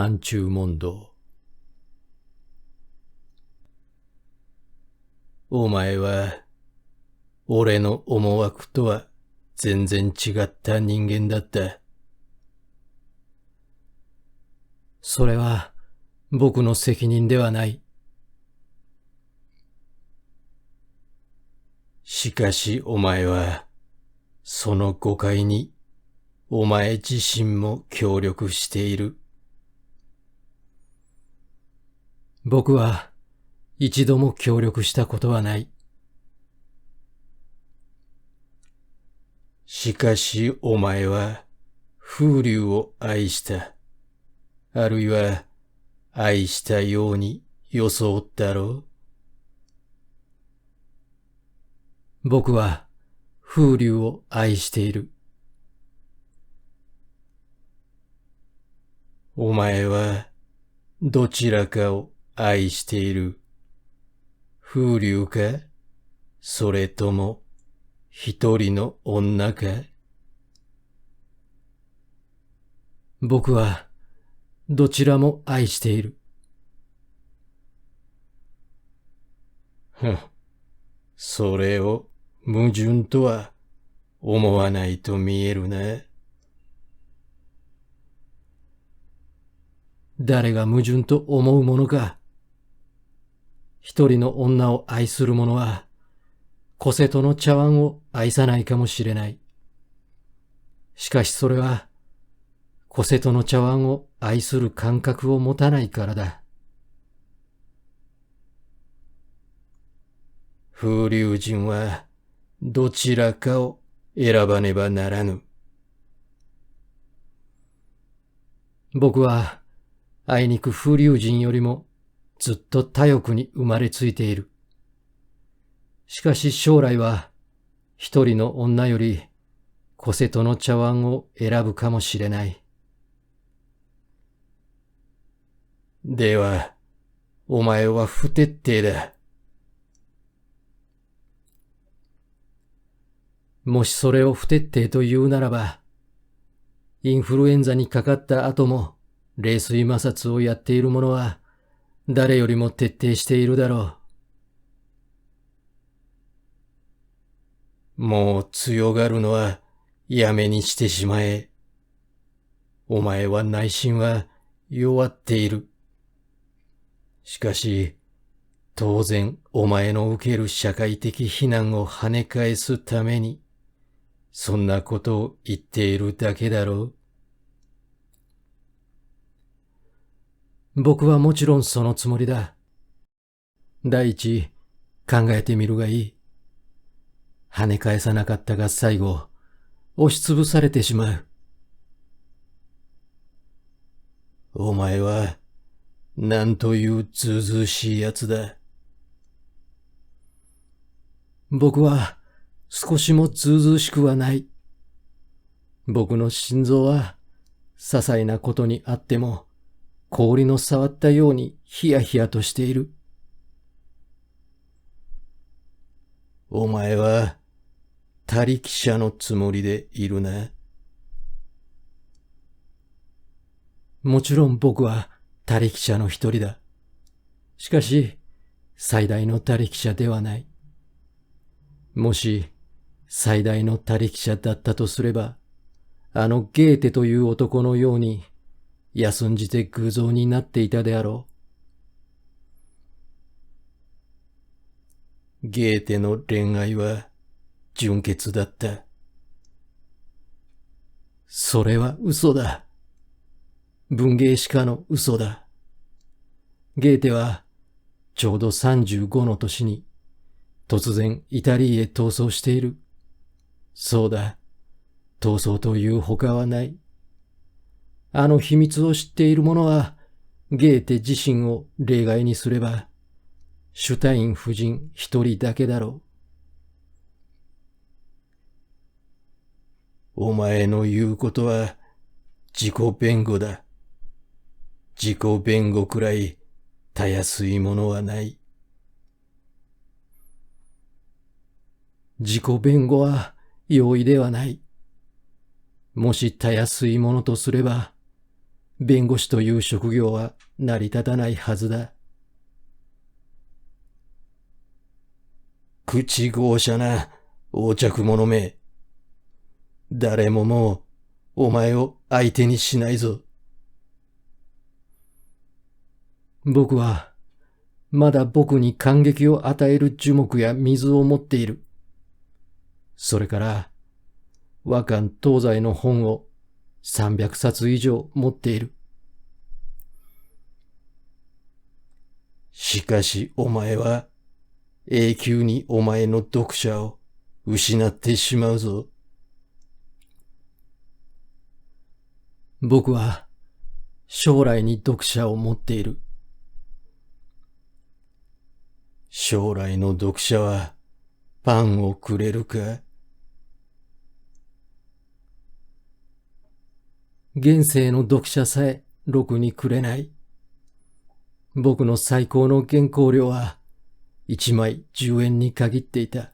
安中問答。お前は、俺の思惑とは全然違った人間だった。それは僕の責任ではない。しかしお前は、その誤解にお前自身も協力している。僕は一度も協力したことはない。しかしお前は風流を愛した。あるいは愛したように装ったろう。僕は風流を愛している。お前はどちらかを愛している。風流か、それとも一人の女か。僕はどちらも愛している。それを矛盾とは思わないと見えるな。誰が矛盾と思うものか。一人の女を愛する者は、小瀬戸の茶碗を愛さないかもしれない。しかしそれは、小瀬戸の茶碗を愛する感覚を持たないからだ。風流人はどちらかを選ばねばならぬ。僕はあいにく風流人よりもずっと他欲に生まれついている。しかし将来は一人の女より小瀬戸の茶碗を選ぶかもしれない。では、お前は不徹底だ。もしそれを不徹底と言うならば、インフルエンザにかかった後も冷水摩擦をやっている者は誰よりも徹底しているだろう。もう強がるのはやめにしてしまえ。お前は内心は弱っている。しかし、当然お前の受ける社会的非難を跳ね返すために、そんなことを言っているだけだろう。僕はもちろんそのつもりだ。第一、考えてみるがいい。跳ね返さなかったが最後、押しつぶされてしまう。お前は、なんというずうずうしいやつだ。僕は少しもずうずうしくはない。僕の心臓は些細なことにあっても氷の触ったようにヒヤヒヤとしている。お前は他力者のつもりでいるな。もちろん僕は他力者の一人だ。しかし最大の他力者ではない。もし最大の他力者だったとすれば、あのゲーテという男のように休んじて偶像になっていたであろう。ゲーテの恋愛は純潔だった。それは嘘だ。文芸史家の嘘だ。ゲーテはちょうど35の年に突然イタリーへ逃走している。そうだ。逃走という他はない。あの秘密を知っている者は、ゲーテ自身を例外にすれば、シュタイン夫人一人だけだろう。お前の言うことは自己弁護だ。自己弁護くらいたやすいものはない。自己弁護は容易ではない。もしたやすいものとすれば、弁護士という職業は成り立たないはずだ。口豪しゃな、横着者め。誰ももう、お前を相手にしないぞ。僕は、まだ僕に感激を与える樹木や水を持っている。それから、和漢東西の本を300冊以上持っている。しかしお前は、永久にお前の読者を失ってしまうぞ。僕は、将来に読者を持っている。将来の読者は、パンをくれるか？現世の読者さえろくにくれない。僕の最高の原稿料は1枚10円に限っていた。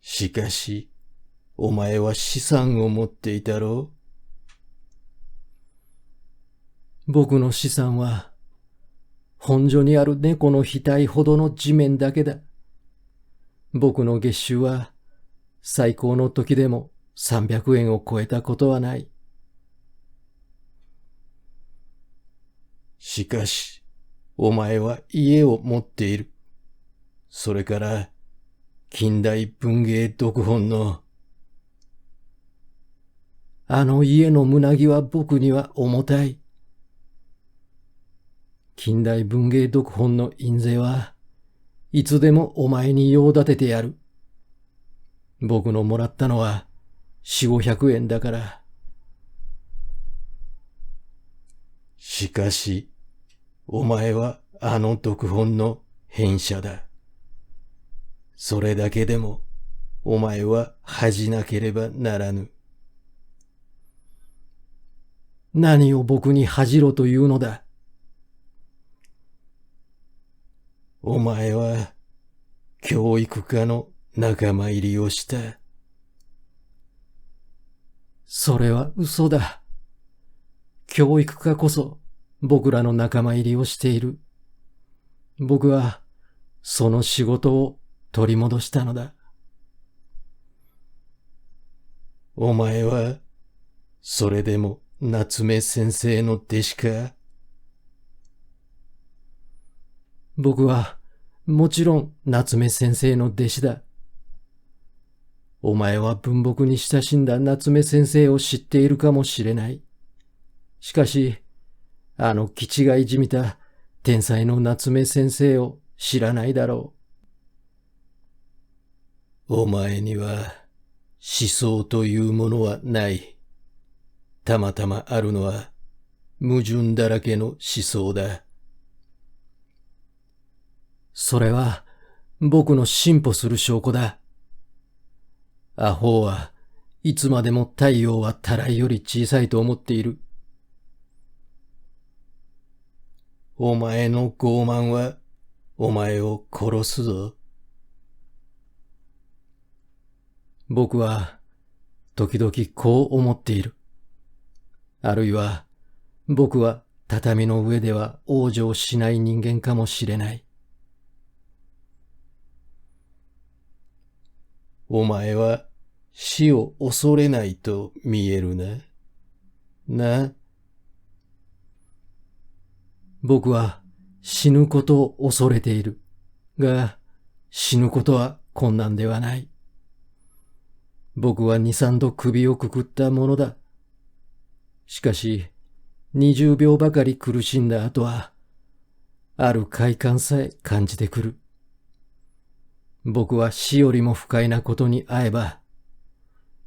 しかし、お前は資産を持っていたろう？僕の資産は、本所にある猫の額ほどの地面だけだ。僕の月収は、最高の時でも300円を超えたことはない。しかし、お前は家を持っている。それから、近代文芸読本の、あの家の胸木は僕には重たい。近代文芸読本の印税はいつでもお前に用立ててやる。僕のもらったのは4、500円だから。しかし、お前はあの読本の編者だ。それだけでもお前は恥じなければならぬ。何を僕に恥じろというのだ。お前は教育科の仲間入りをした。それは嘘だ。教育科こそ僕らの仲間入りをしている。僕はその仕事を取り戻したのだ。お前はそれでも夏目先生の弟子か？僕はもちろん夏目先生の弟子だ。お前は文木に親しんだ夏目先生を知っているかもしれない。しかし、あの気違いじみた天才の夏目先生を知らないだろう。お前には思想というものはない。たまたまあるのは矛盾だらけの思想だ。それは僕の進歩する証拠だ。アホはいつまでも太陽はたらいより小さいと思っている。お前の傲慢はお前を殺すぞ。僕は時々こう思っている。あるいは僕は畳の上では往生しない人間かもしれない。お前は死を恐れないと見えるな。な。僕は死ぬことを恐れている。が、死ぬことは困難ではない。僕は2、3度首をくくったものだ。しかし、20秒ばかり苦しんだ後は、ある快感さえ感じてくる。僕は死よりも不快なことに会えば、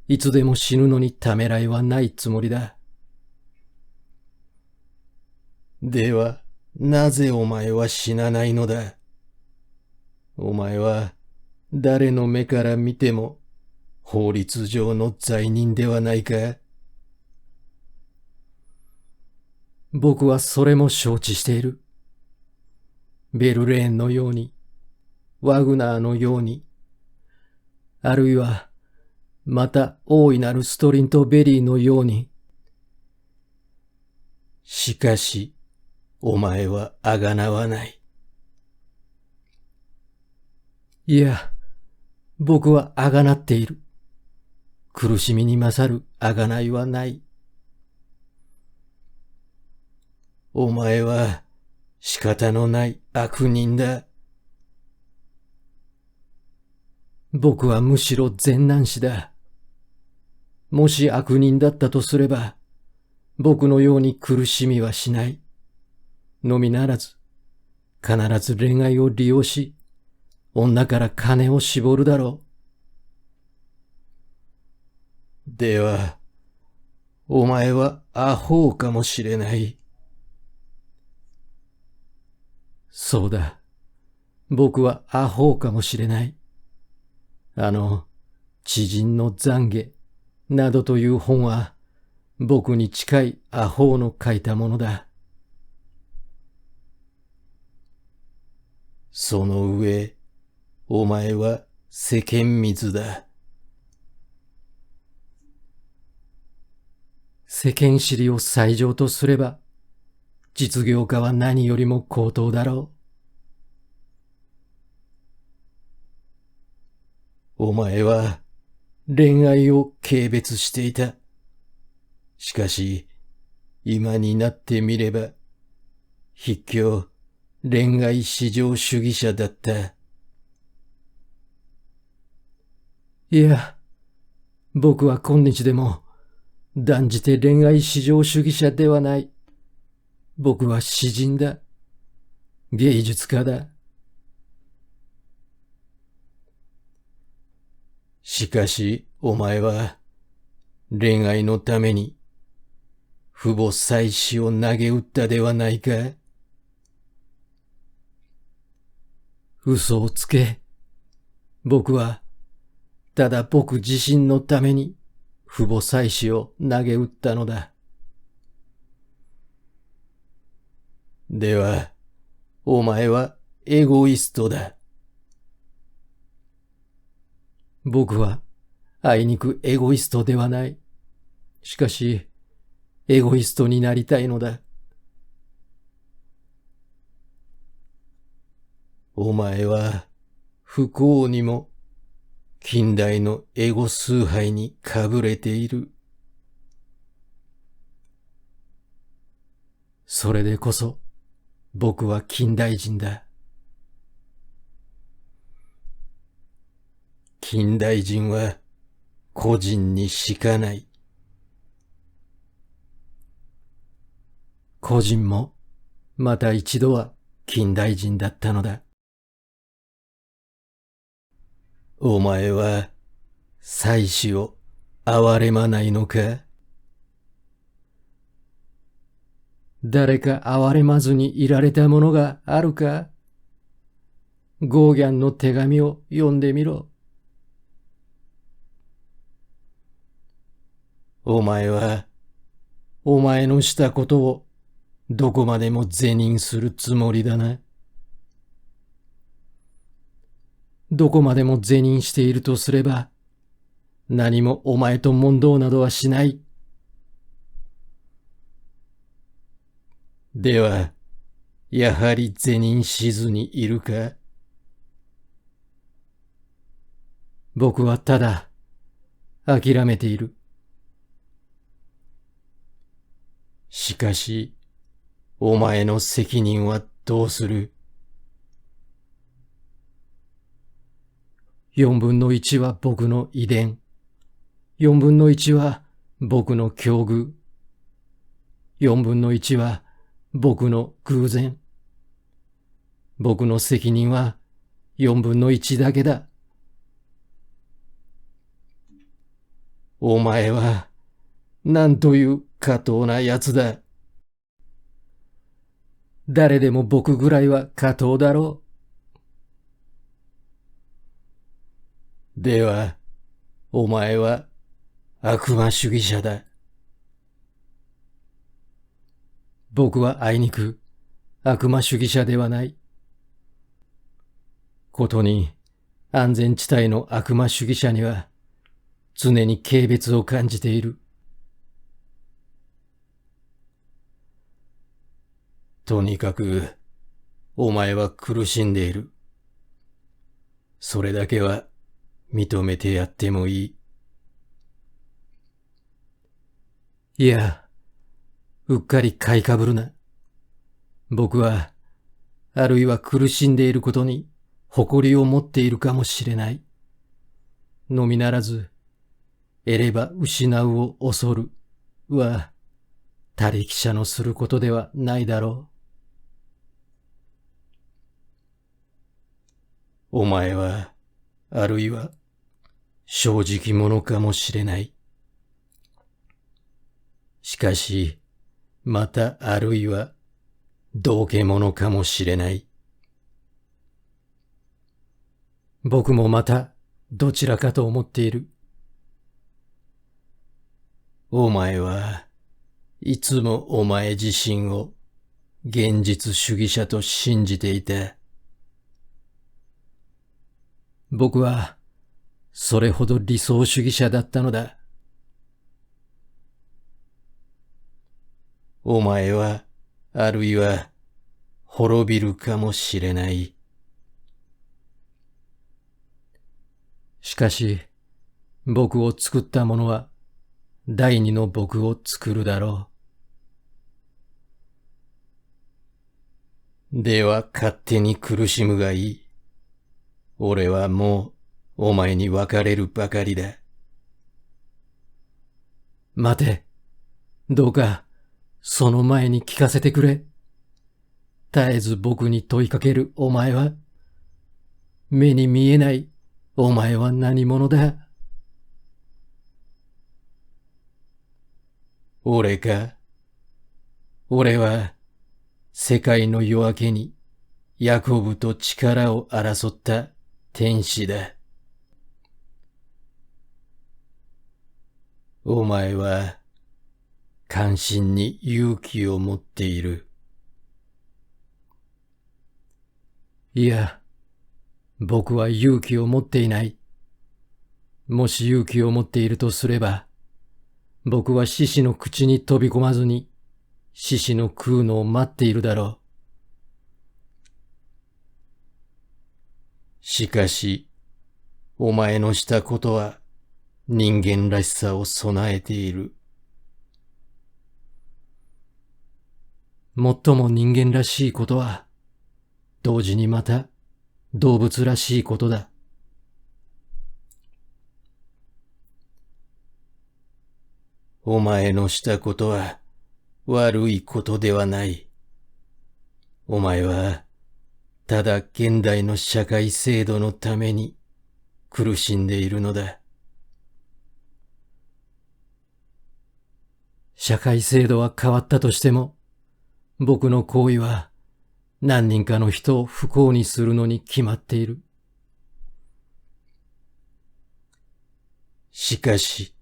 いつでも死ぬのにためらいはないつもりだ。では、なぜお前は死なないのだ？お前は、誰の目から見ても、法律上の罪人ではないか？僕はそれも承知している。ベルレーンのように、ワグナーのように、あるいはまた大いなるストリントベリーのように。しかし、お前はあがなわない。いや、僕はあがなっている。苦しみに勝るあがないはない。お前は仕方のない悪人だ。僕はむしろ善男子だ。もし悪人だったとすれば、僕のように苦しみはしない。のみならず、必ず恋愛を利用し、女から金を絞るだろう。では、お前はアホかもしれない。そうだ。僕はアホかもしれない。知人の懺悔などという本は、僕に近いアホの書いたものだ。その上、お前は世間水だ。世間知りを最上とすれば、実業家は何よりも高等だろう。お前は恋愛を軽蔑していた。しかし、今になってみれば、筆境、恋愛至上主義者だった。いや、僕は今日でも、断じて恋愛至上主義者ではない。僕は詩人だ。芸術家だ。しかし、お前は、恋愛のために、父母妻子を投げ打ったではないか。嘘をつけ。僕は、ただ僕自身のために、父母妻子を投げ打ったのだ。では、お前はエゴイストだ。僕は、あいにくエゴイストではない。しかし、エゴイストになりたいのだ。お前は、不幸にも、近代のエゴ崇拝にかぶれている。それでこそ、僕は近代人だ。近代人は、個人にしかない。個人も、また一度は近代人だったのだ。お前は、妻子を憐れまないのか？誰か憐れまずにいられたものがあるか？ゴーギャンの手紙を読んでみろ。お前は、お前のしたことをどこまでも是認するつもりだな。どこまでも是認しているとすれば、何もお前と問答などはしない。では、やはり是認しずにいるか？僕はただ、諦めている。しかし、お前の責任はどうする？4分の1は僕の遺伝。4分の1は僕の境遇。4分の1は僕の偶然。僕の責任は4分の1だけだ。お前は、なんという下等な奴だ。誰でも僕ぐらいは下等だろう。では、お前は悪魔主義者だ。僕はあいにく悪魔主義者ではない。ことに安全地帯の悪魔主義者には常に軽蔑を感じている。とにかく、お前は苦しんでいる。それだけは認めてやってもいい。いや、うっかり買いかぶるな。僕は、あるいは苦しんでいることに誇りを持っているかもしれない。のみならず、得れば失うを恐るは、他力者のすることではないだろう。お前は、あるいは、正直者かもしれない。しかし、またあるいは、道化者かもしれない。僕もまた、どちらかと思っている。お前はいつもお前自身を現実主義者と信じていた。僕はそれほど理想主義者だったのだ。お前はあるいは滅びるかもしれない。しかし僕を作った者は第二の僕を作るだろう。では勝手に苦しむがいい。俺はもうお前に別れるばかりだ。待て。どうかその前に聞かせてくれ。絶えず僕に問いかけるお前は、目に見えないお前は何者だ。俺か。俺は世界の夜明けにヤコブと力を争った天使だ。お前は関心に勇気を持っている。いや、僕は勇気を持っていない。もし勇気を持っているとすれば、僕は獅子の口に飛び込まずに、獅子の食うのを待っているだろう。しかし、お前のしたことは人間らしさを備えている。最も人間らしいことは、同時にまた動物らしいことだ。お前のしたことは悪いことではない。お前はただ現代の社会制度のために苦しんでいるのだ。社会制度は変わったとしても、僕の行為は何人かの人を不幸にするのに決まっている。しかし、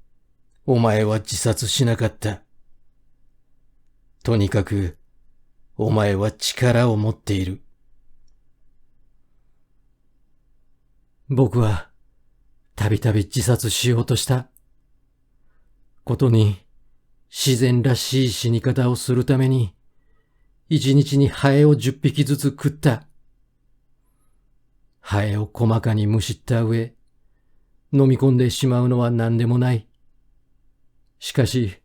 お前は自殺しなかった。とにかく、お前は力を持っている。僕は、たびたび自殺しようとした。ことに、自然らしい死に方をするために、一日にハエを10匹ずつ食った。ハエを細かにむしった上、飲み込んでしまうのは何でもない。しかし、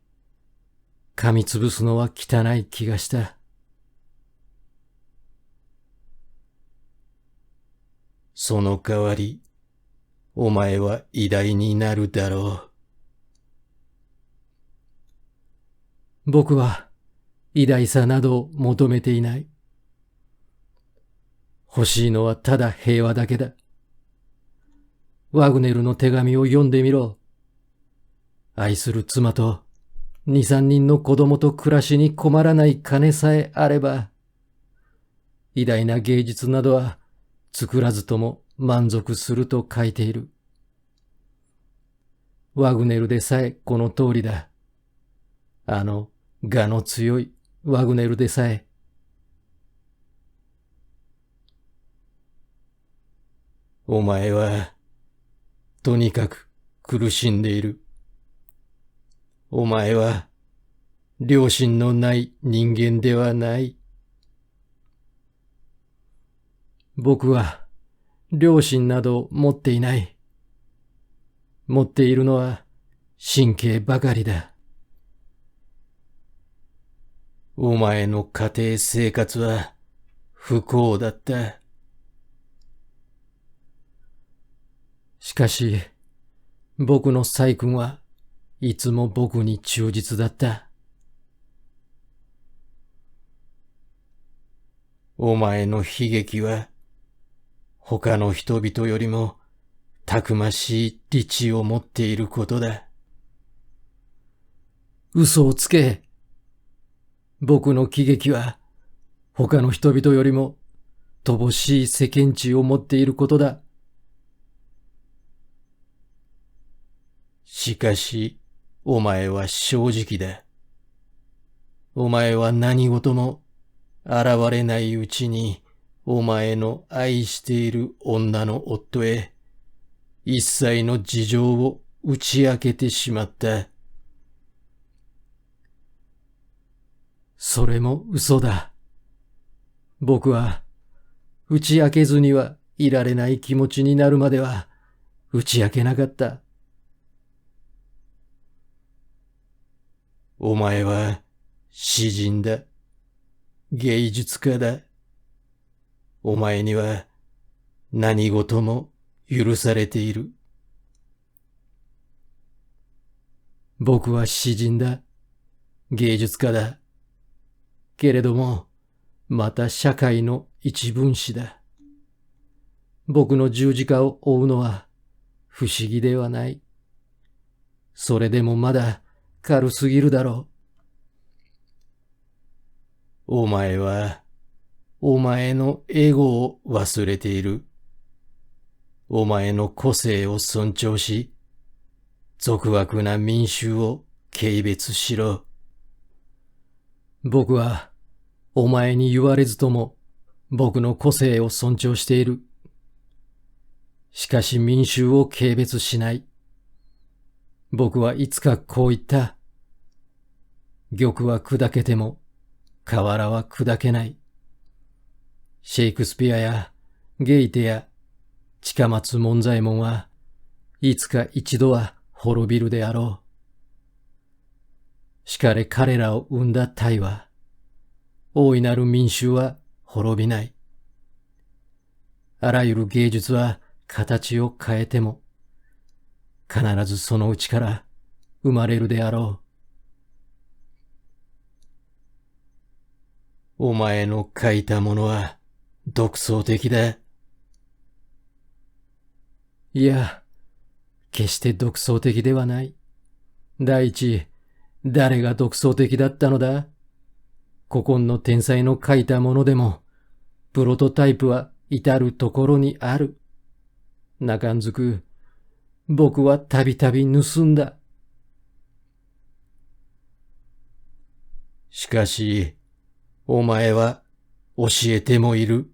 噛みつぶすのは汚い気がした。その代わり、お前は偉大になるだろう。僕は偉大さなどを求めていない。欲しいのはただ平和だけだ。ワグネルの手紙を読んでみろ。愛する妻と2、3人の子供と暮らしに困らない金さえあれば、偉大な芸術などは作らずとも満足すると書いている。ワグネルでさえこの通りだ。我の強いワグネルでさえ。お前は、とにかく苦しんでいる。お前は良心のない人間ではない。僕は良心など持っていない。持っているのは神経ばかりだ。お前の家庭生活は不幸だった。しかし、僕の細君はいつも僕に忠実だった。お前の悲劇は他の人々よりもたくましい理智を持っていることだ。嘘をつけ。僕の喜劇は他の人々よりも乏しい世間知を持っていることだ。しかし、お前は正直だ。お前は何事も現れないうちに、お前の愛している女の夫へ、一切の事情を打ち明けてしまった。それも嘘だ。僕は、打ち明けずにはいられない気持ちになるまでは、打ち明けなかった。お前は詩人だ。芸術家だ。お前には何事も許されている。僕は詩人だ。芸術家だ。けれども、また社会の一分子だ。僕の十字架を追うのは不思議ではない。それでもまだ軽すぎるだろう。お前は、お前のエゴを忘れている。お前の個性を尊重し、俗悪な民衆を軽蔑しろ。僕は、お前に言われずとも、僕の個性を尊重している。しかし民衆を軽蔑しない。僕はいつかこう言った。玉は砕けても、瓦は砕けない。シェイクスピアやゲイテや近松門左衛門はいつか一度は滅びるであろう。しかれ彼らを生んだ大は、大いなる民衆は滅びない。あらゆる芸術は形を変えても、必ずそのうちから生まれるであろう。お前の書いたものは独創的だ。いや、決して独創的ではない。第一、誰が独創的だったのだ？古今の天才の書いたものでも、プロトタイプは至るところにある。中んずく、僕はたびたび盗んだ。しかし、お前は教えてもいる。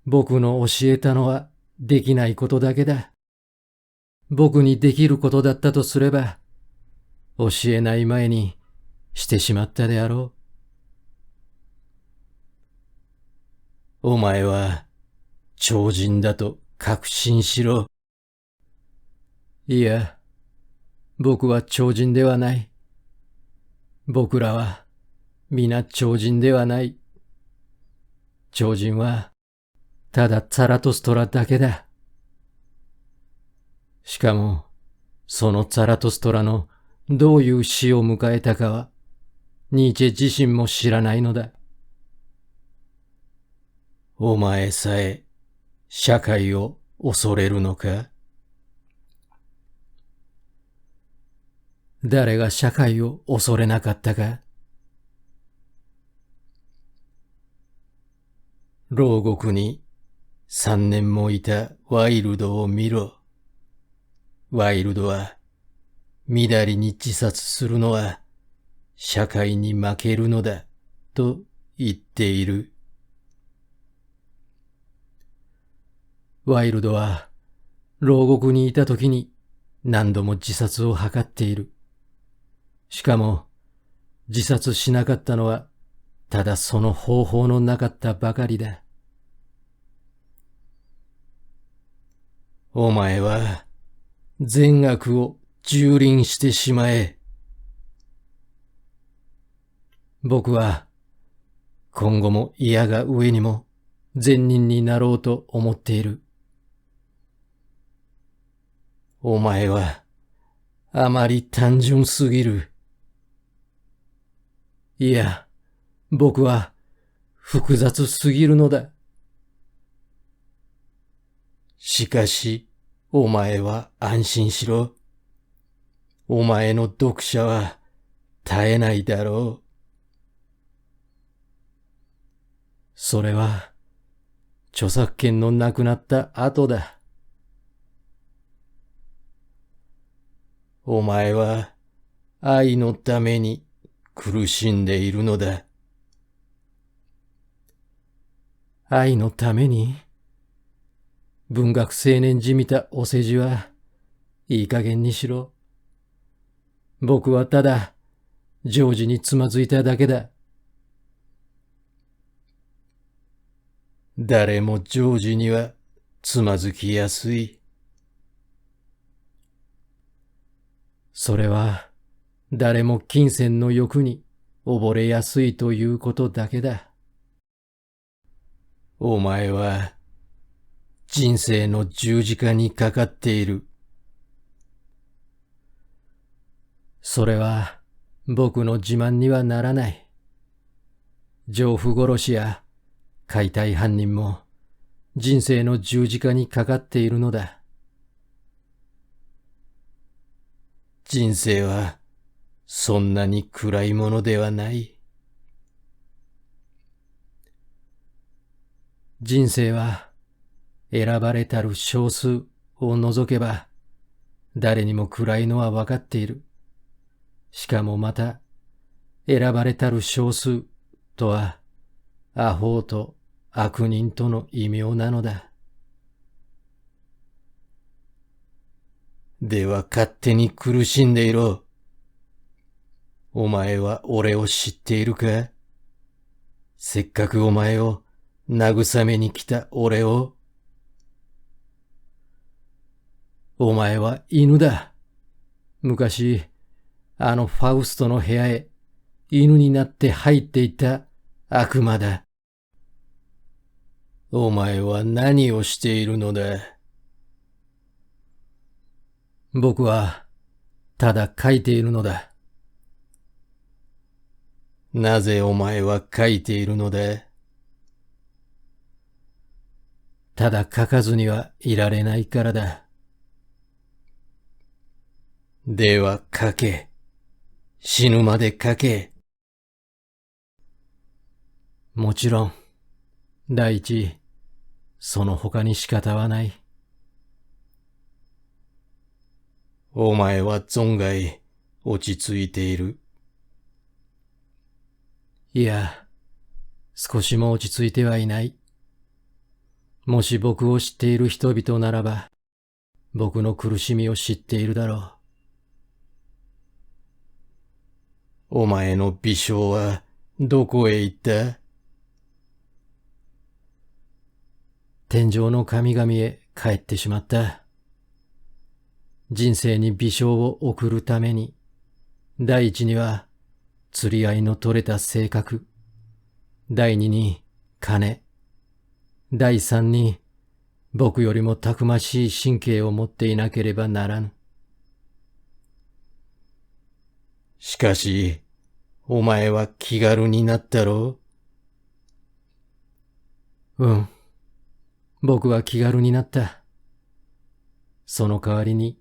僕の教えたのはできないことだけだ。僕にできることだったとすれば、教えない前にしてしまったであろう。お前は超人だと確信しろ。いや、僕は超人ではない。僕らは皆超人ではない。超人はただザラトストラだけだ。しかも、そのザラトストラのどういう死を迎えたかは、ニーチェ自身も知らないのだ。お前さえ、社会を恐れるのか？誰が社会を恐れなかったか？牢獄に3年もいたワイルドを見ろ。ワイルドは、みだりに自殺するのは、社会に負けるのだ、と言っている。ワイルドは、牢獄にいた時に何度も自殺を図っている。しかも、自殺しなかったのは、ただその方法のなかったばかりだ。お前は、善悪を蹂躙してしまえ。僕は、今後も嫌が上にも善人になろうと思っている。お前は、あまり単純すぎる。いや、僕は複雑すぎるのだ。しかし、お前は安心しろ。お前の読者は絶えないだろう。それは、著作権のなくなった後だ。お前は愛のために苦しんでいるのだ。愛のために？文学青年じみたお世辞はいい加減にしろ。僕はただジョージにつまずいただけだ。誰もジョージにはつまずきやすい。それは誰も金銭の欲に溺れやすいということだけだ。お前は人生の十字架にかかっている。それは僕の自慢にはならない。情婦殺しや解体犯人も人生の十字架にかかっているのだ。人生はそんなに暗いものではない。人生は選ばれたる少数を除けば誰にも暗いのは分かっている。しかもまた選ばれたる少数とはアホと悪人との異名なのだ。では勝手に苦しんでいろ。お前は俺を知っているか？せっかくお前を慰めに来た俺を。お前は犬だ。昔、あのファウストの部屋へ犬になって入っていった悪魔だ。お前は何をしているのだ？僕はただ書いているのだ。なぜお前は書いているのだ？ただ書かずにはいられないからだ。では書け。死ぬまで書け。もちろん、第一、その他に仕方はない。お前は存外落ち着いている。いや、少しも落ち着いてはいない。もし僕を知っている人々ならば、僕の苦しみを知っているだろう。お前の微笑はどこへ行った？天上の神々へ帰ってしまった。人生に微笑を送るために、第一には釣り合いの取れた性格、第二に金、第三に僕よりもたくましい神経を持っていなければならぬ。しかし、お前は気軽になったろう？うん。僕は気軽になった。その代わりに、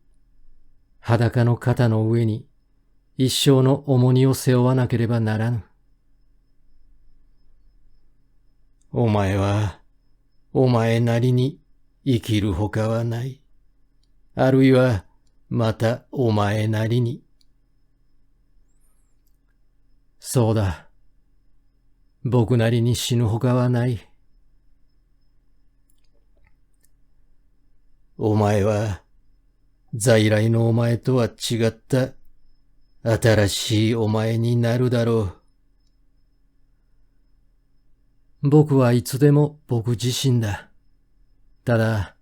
裸の肩の上に一生の重荷を背負わなければならぬ。お前は、お前なりに生きるほかはない。あるいは、またお前なりに。そうだ。僕なりに死ぬほかはない。お前は、在来のお前とは違った新しいお前になるだろう。僕はいつでも僕自身だ。ただ、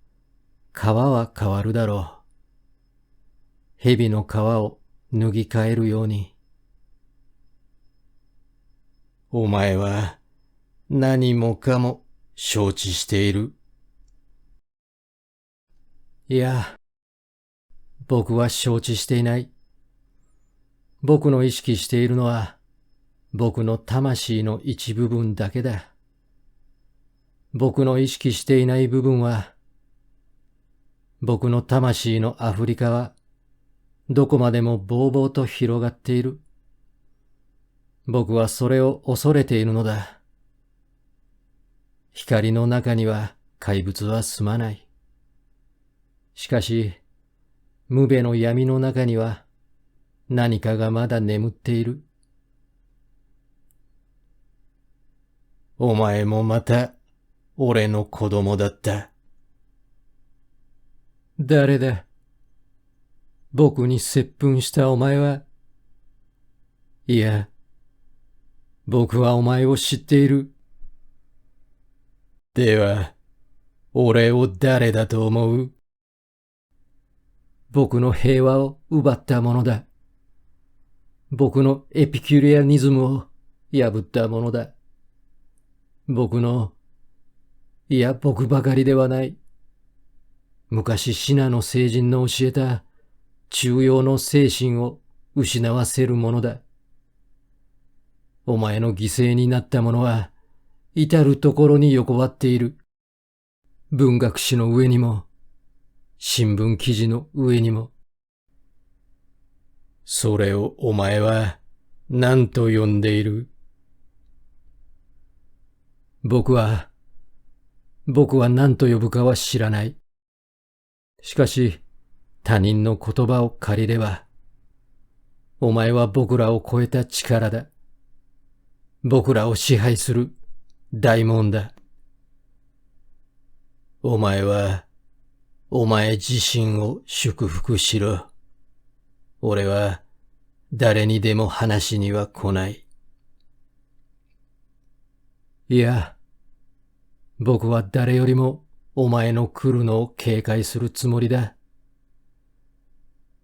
皮は変わるだろう。蛇の皮を脱ぎ替えるように。お前は何もかも承知している。いや、僕は承知していない。僕の意識しているのは、僕の魂の一部分だけだ。僕の意識していない部分は、僕の魂のアフリカは、どこまでもぼうぼうと広がっている。僕はそれを恐れているのだ。光の中には怪物は住まない。しかし、無辺の闇の中には何かがまだ眠っている。お前もまた俺の子供だった。誰だ？僕に接吻したお前は。いや、僕はお前を知っている。では、俺を誰だと思う？僕の平和を奪ったものだ。僕のエピキュリアニズムを破ったものだ。僕ばかりではない。昔シナの聖人の教えた中庸の精神を失わせるものだ。お前の犠牲になったものは至るところに横ばっている。文学誌の上にも、新聞記事の上にも。それをお前は何と呼んでいる？僕は何と呼ぶかは知らない。しかし、他人の言葉を借りれば、お前は僕らを超えた力だ。僕らを支配する大門だ。お前は、お前自身を祝福しろ。俺は、誰にでも話には来ない。いや、僕は誰よりもお前の来るのを警戒するつもりだ。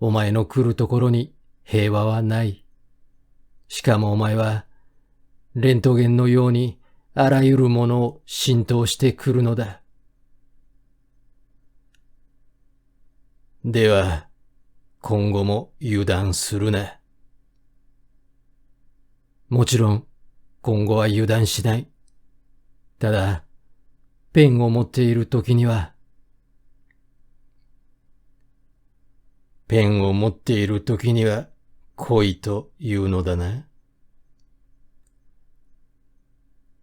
お前の来るところに平和はない。しかもお前は、レントゲンのようにあらゆるものを浸透してくるのだ。では、今後も油断するな。もちろん、今後は油断しない。ただ、ペンを持っている時には、来いというのだな。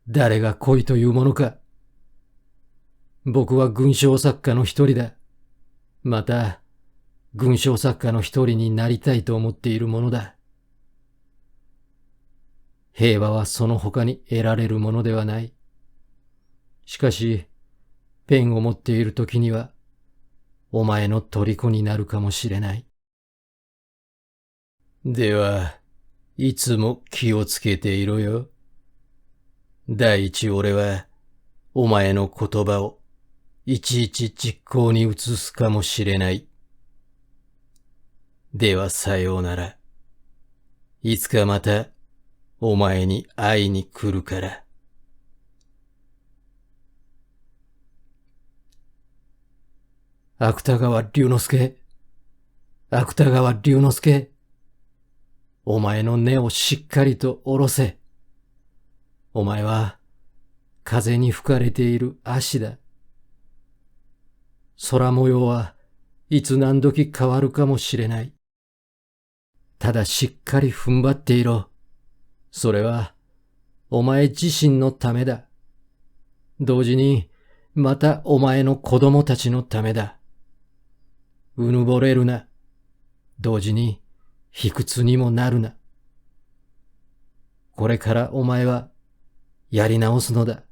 誰が来いというものか。僕は群唱作家の一人だ。また、群唱作家の一人になりたいと思っているものだ。平和はその他に得られるものではない。しかし、ペンを持っている時には、お前の虜になるかもしれない。では、いつも気をつけていろよ。第一俺は、お前の言葉をいちいち実行に移すかもしれない。ではさようなら。いつかまた、お前に会いに来るから。芥川龍之介。芥川龍之介。お前の根をしっかりと下ろせ。お前は、風に吹かれている足だ。空模様はいつ何時変わるかもしれない。ただしっかり踏ん張っていろ。それは、お前自身のためだ。同時に、またお前の子供たちのためだ。うぬぼれるな。同時に、卑屈にもなるな。これからお前は、やり直すのだ。